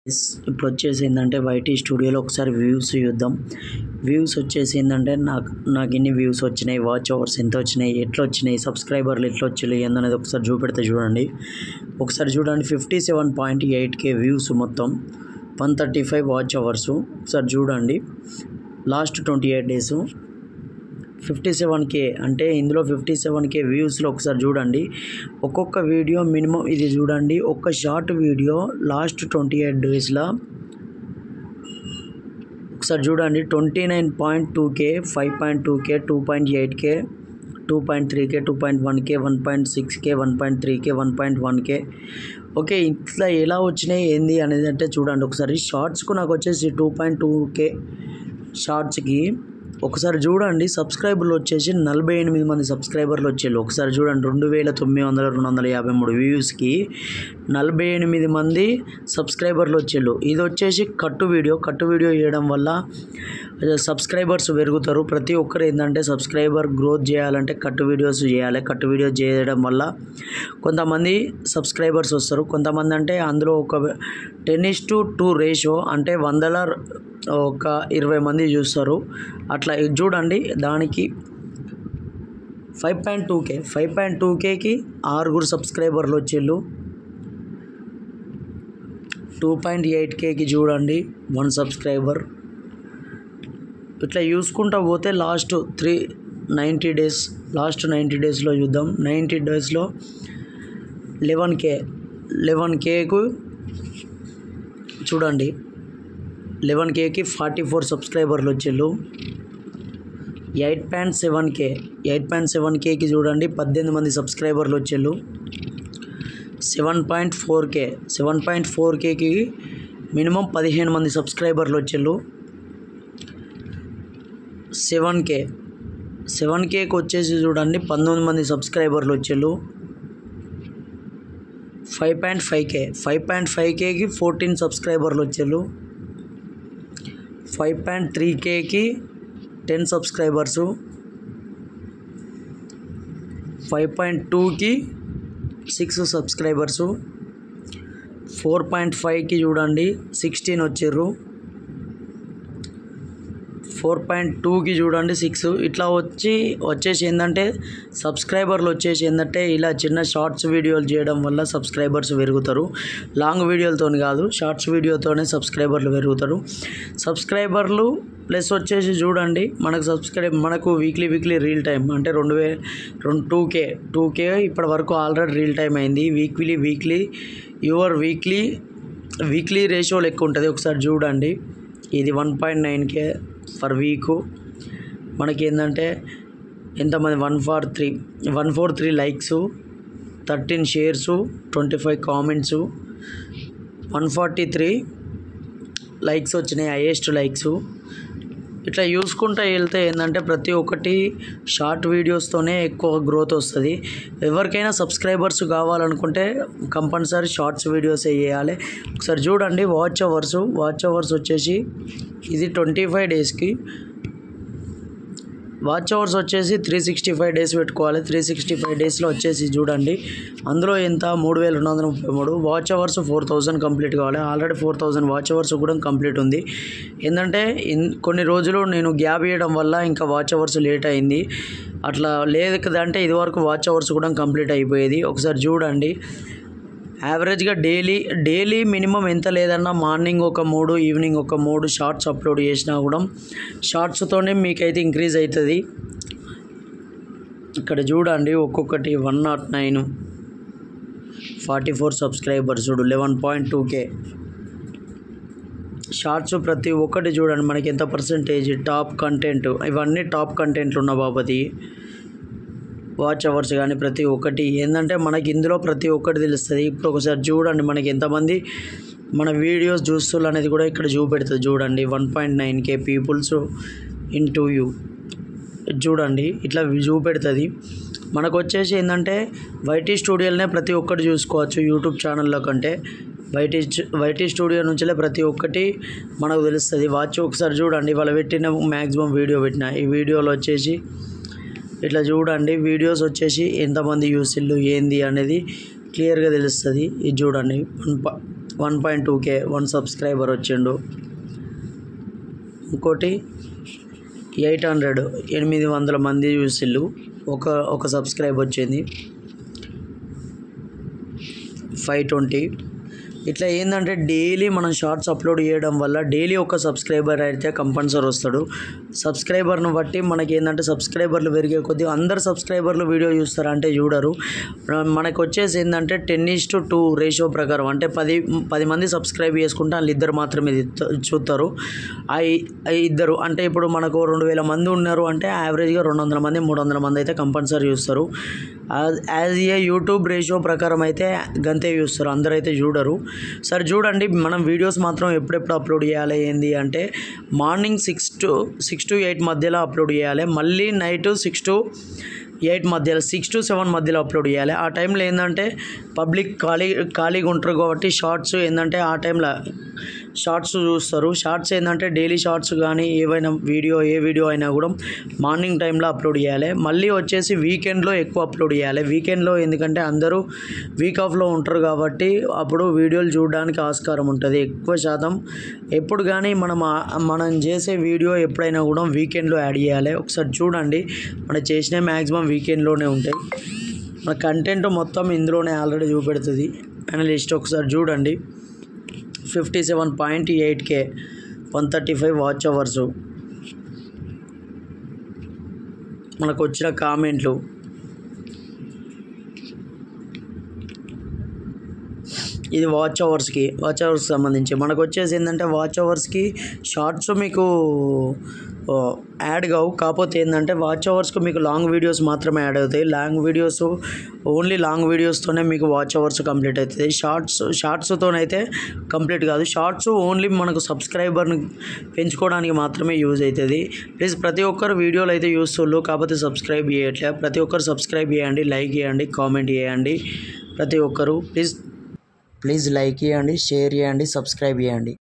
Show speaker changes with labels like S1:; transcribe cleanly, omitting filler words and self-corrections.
S1: ఇప్పుడు వచ్చేసి ఏంటంటే వైటీ స్టూడియోలో ఒకసారి వ్యూస్ చూద్దాం. వ్యూస్ వచ్చేసి ఏంటంటే నాకు ఎన్ని వ్యూస్ వచ్చినాయి, వాచ్ అవర్స్ ఎంత వచ్చినాయి, ఎట్లా వచ్చినాయి, సబ్స్క్రైబర్లు ఎట్లా వచ్చాయి ఏందనేది ఒకసారి చూపెడితే చూడండి. ఒకసారి చూడండి, 57.8K వ్యూస్, మొత్తం 135 వాచ్ అవర్స్. ఒకసారి చూడండి, లాస్ట్ 28 డేస్ 57K, అంటే ఇందులో 57K వ్యూస్లో ఒకసారి చూడండి. ఒక్కొక్క వీడియో మినిమం ఇది చూడండి, ఒక్క షార్ట్ వీడియో లాస్ట్ 28 డేస్లో ఒకసారి చూడండి. 29.2K, 5.2K, 2.8K, 2.3K, 2.1K, 1.6K, 1.3K, 1.1K. Okay, ఇట్లా ఎలా వచ్చినాయి ఏంది అనేది అంటే చూడండి. ఒకసారి షార్ట్స్కు నాకు వచ్చేసి 2.2K షార్ట్స్కి ఒకసారి చూడండి. సబ్స్క్రైబర్లు వచ్చేసి 48 మంది సబ్స్క్రైబర్లు వచ్చేళ్ళు. ఒకసారి చూడండి, 2900-253 వ్యూస్కి 48 మంది సబ్స్క్రైబర్లు వచ్చేళ్ళు. ఇది వచ్చేసి కట్టు వీడియో చేయడం వల్ల సబ్స్క్రైబర్స్ పెరుగుతారు. ప్రతి ఒక్కరు ఏంటంటే సబ్స్క్రైబర్ గ్రోత్ చేయాలంటే కట్టు వీడియోస్ చేయాలి. కట్టు వీడియో చేయడం వల్ల కొంతమంది సబ్స్క్రైబర్స్ వస్తారు. కొంతమంది అంటే అందులో ఒక 10:2 రేషియో, అంటే 100లో ఒక 20 మంది చూస్తారు. అట్లా చూడండి. దానికి 5.2Kకి 6 సబ్స్క్రైబర్లు వచ్చేళ్ళు. 2.8Kకి చూడండి 1 సబ్స్క్రైబర్. ఇట్లా చూసుకుంటూ పోతే లాస్ట్ 90 డేస్లో చూద్దాం. 90 డేస్లో 11Kకు చూడండి, 11Kకి 44 సబ్స్క్రైబర్లు వచ్చేళ్ళు. 8.7Kకి చూడండి 18 మంది సబ్స్క్రైబర్లు వచ్చేళ్ళు. 7.4Kకి మినిమం 15 మంది సబ్స్క్రైబర్లు వచ్చేళ్ళు. 7Kకి వచ్చేసి చూడండి 19 మంది సబ్స్క్రైబర్లు వచ్చేళ్ళు. 5.5Kకి 14 సబ్స్క్రైబర్లు వచ్చేళ్ళు. 5.3Kకి 10 సబ్స్క్రైబర్సు. 5.2కి 6 సబ్స్క్రైబర్సు. 4.5కి చూడండి 16 వచ్చారు. 4.2కి చూడండి 6. ఇట్లా వచ్చేసి ఏంటంటే సబ్స్క్రైబర్లు వచ్చేసి ఏంటంటే ఇలా చిన్న షార్ట్స్ వీడియోలు చేయడం వల్ల సబ్స్క్రైబర్స్ పెరుగుతారు. లాంగ్ వీడియోలతో కాదు, షార్ట్స్ వీడియోతోనే సబ్స్క్రైబర్లు పెరుగుతారు. సబ్స్క్రైబర్లు ప్లస్ వచ్చేసి చూడండి, మనకు వీక్లీ రీల్ టైం అంటే 2K ఇప్పటి వరకు ఆల్రెడీ రీల్ టైం అయింది. వీక్లీ రేషియో లెక్క ఉంటుంది. ఒకసారి చూడండి, ఇది 1.9K పర్ వీకు. మనకి ఏంటంటే ఎంతమంది 143 లైక్స్, 13 షేర్సు, 25 కామెంట్సు, 143 లైక్స్ వచ్చినాయి, హైయెస్ట్ లైక్స్. ఇట్లా చూసుకుంటూ వెళ్తే ఏంటంటే ప్రతి ఒక్కటి షార్ట్ వీడియోస్తోనే ఎక్కువ గ్రోత్ వస్తుంది. ఎవరికైనా సబ్స్క్రైబర్స్ కావాలనుకుంటే కంపల్సరీ షార్ట్స్ వీడియోసే చేయాలి. ఒకసారి చూడండి, వాచ్ అవర్స్ వచ్చేసి ఇది 25 డేస్కి వాచ్ అవర్స్ వచ్చేసి 365 డేస్ పెట్టుకోవాలి. 365 డేస్లో వచ్చేసి చూడండి, అందులో ఎంత 3233 వాచ్ అవర్స్ 4000 కంప్లీట్ కావాలి. ఆల్రెడీ 4000 వాచ్ అవర్స్ కూడా కంప్లీట్ ఉంది. ఏంటంటే కొన్ని రోజులు నేను గ్యాప్ ఇవ్వడం వల్ల ఇంకా వాచ్ అవర్స్ లేట్ అయింది. అట్లా లేదు కదంటే ఇదివరకు వాచ్ అవర్స్ కూడా కంప్లీట్ అయిపోయేది. ఒకసారి చూడండి, యావరేజ్గా డైలీ మినిమం ఎంత లేదన్నా మార్నింగ్ ఒక 3, ఈవినింగ్ ఒక 3 షార్ట్స్ అప్లోడ్ చేసినా కూడా షార్ట్స్తోనే మీకైతే ఇంక్రీజ్ అవుతుంది. ఇక్కడ చూడండి, ఒక్కొక్కటి 109, 44 సబ్స్క్రైబర్స్, 11.2K షార్ట్స్. ప్రతి ఒక్కటి చూడండి మనకి ఎంత పర్సెంటేజ్ టాప్ కంటెంట్, ఇవన్నీ టాప్ కంటెంట్లు ఉన్న బాబతి. వాచ్ అవర్స్ కానీ ప్రతి ఒక్కటి ఏంటంటే మనకి ఇందులో ప్రతి ఒక్కటి తెలుస్తుంది. ఇప్పుడు ఒకసారి చూడండి, మనకి ఎంతమంది మన వీడియోస్ చూస్తున్నారు అనేది కూడా ఇక్కడ చూపెడుతుంది. చూడండి, 1.9K పీపుల్స్ ఇంటూ యూ చూడండి, ఇట్లా చూపెడుతుంది. మనకు వచ్చేసి ఏంటంటే వైటీ స్టూడియోలోనే ప్రతి ఒక్కటి చూసుకోవచ్చు. యూట్యూబ్ ఛానల్లో కంటే వైటీ స్టూడియో నుంచిలే ప్రతి ఒక్కటి మనకు తెలుస్తుంది. ఒకసారి చూడండి, వాళ్ళు పెట్టిన మ్యాక్సిమం వీడియో పెట్టిన ఈ వీడియోలో వచ్చేసి ఇట్లా చూడండి, వీడియోస్ వచ్చేసి ఎంతమంది యూసిల్లు ఏంది అనేది క్లియర్గా తెలుస్తుంది. ఇది చూడండి, 1.2K 1 సబ్స్క్రైబర్ వచ్చిండు. ఇంకోటి 800 మంది చూసిళ్ళు, ఒక సబ్స్క్రైబ్ వచ్చింది. 520. ఇట్లా ఏంటంటే డైలీ మనం షార్ట్స్ అప్లోడ్ చేయడం వల్ల డైలీ ఒక సబ్స్క్రైబర్ అయితే కంపల్సరీ వస్తాడు. సబ్స్క్రైబర్ను బట్టి మనకి ఏంటంటే సబ్స్క్రైబర్లు పెరిగే కొద్దీ అందరు సబ్స్క్రైబర్లు వీడియో చూస్తారా అంటే చూడరు. మనకు వచ్చేసి ఏంటంటే 10:2 రేషియో ప్రకారం, అంటే 10 మంది సబ్స్క్రైబ్ చేసుకుంటే వాళ్ళు ఇద్దరు మాత్రమే చూస్తారు. ఇద్దరు అంటే ఇప్పుడు మనకు 2000 మంది ఉన్నారు అంటే యావరేజ్గా 200 మంది 300 మంది అయితే కంపల్సరీ చూస్తారు. యాజ్ ఏ యూట్యూబ్ రేషియో ప్రకారం అయితే గంతే చూస్తారు, అందరైతే చూడరు. సరే చూడండి, మనం వీడియోస్ మాత్రం ఎప్పుడెప్పుడు అప్లోడ్ చేయాలి ఏంది అంటే మార్నింగ్ 6 to 8 మధ్యలో అప్లోడ్ చేయాలి. మళ్ళీ నైట్ 6 to 8 మధ్యలో 6 to 7 మధ్యలో అప్లోడ్ చేయాలి. ఆ టైంలో ఏంటంటే పబ్లిక్ ఖాళీగా ఉంటారు కాబట్టి షార్ట్స్ ఏంటంటే ఆ టైంలో షార్ట్స్ చూస్తారు. షార్ట్స్ ఏంటంటే డైలీ షార్ట్స్ కానీ ఏ వీడియో అయినా కూడా మార్నింగ్ టైంలో అప్లోడ్ చేయాలి. మళ్ళీ వచ్చేసి వీకెండ్లో ఎక్కువ అప్లోడ్ చేయాలి. వీకెండ్లో ఎందుకంటే అందరూ వీక్ ఆఫ్లో ఉంటారు కాబట్టి అప్పుడు వీడియోలు చూడడానికి ఆస్కారం ఉంటుంది. ఎక్కువ శాతం ఎప్పుడు కానీ మనం చేసే వీడియో ఎప్పుడైనా కూడా వీకెండ్లో యాడ్ చేయాలి. ఒకసారి చూడండి, మనం చేసిన మ్యాక్సిమం వీకెండ్లోనే ఉంటాయి. మన కంటెంట్ మొత్తం ఇందులోనే ఆల్రెడీ చూపెడుతుంది. అనలిస్ట్ ఒకసారి చూడండి. 57.8K 135 watch hours. మనకు వచ్చిన కామెంట్లు ఇది వాచ్ అవర్స్కి సంబంధించి. మనకు వచ్చేసి ఏంటంటే వాచ్ అవర్స్కి షార్ట్స్ మీకు యాడ్ కావు, కాకపోతే ఏంటంటే వాచ్ అవర్స్కి మీకు లాంగ్ వీడియోస్ మాత్రమే యాడ్ అవుతాయి. ఓన్లీ లాంగ్ వీడియోస్తోనే మీకు వాచ్ అవర్స్ కంప్లీట్ అవుతుంది. షార్ట్స్తోనైతే కంప్లీట్ కాదు. షార్ట్స్ ఓన్లీ మనకు సబ్స్క్రైబర్ని పెంచుకోవడానికి మాత్రమే యూజ్ అవుతుంది. ప్లీజ్ ప్రతి ఒక్కరు వీడియోలు అయితే చూస్తున్నారు, కాకపోతే సబ్స్క్రైబ్ చేయట్లే. ప్రతి ఒక్కరు సబ్స్క్రైబ్ చేయండి, లైక్ చేయండి, కామెంట్ చేయండి. ప్రతి ఒక్కరు ప్లీజ్ లైక్ చేయండి, షేర్ చేయండి, సబ్స్క్రైబ్ చేయండి.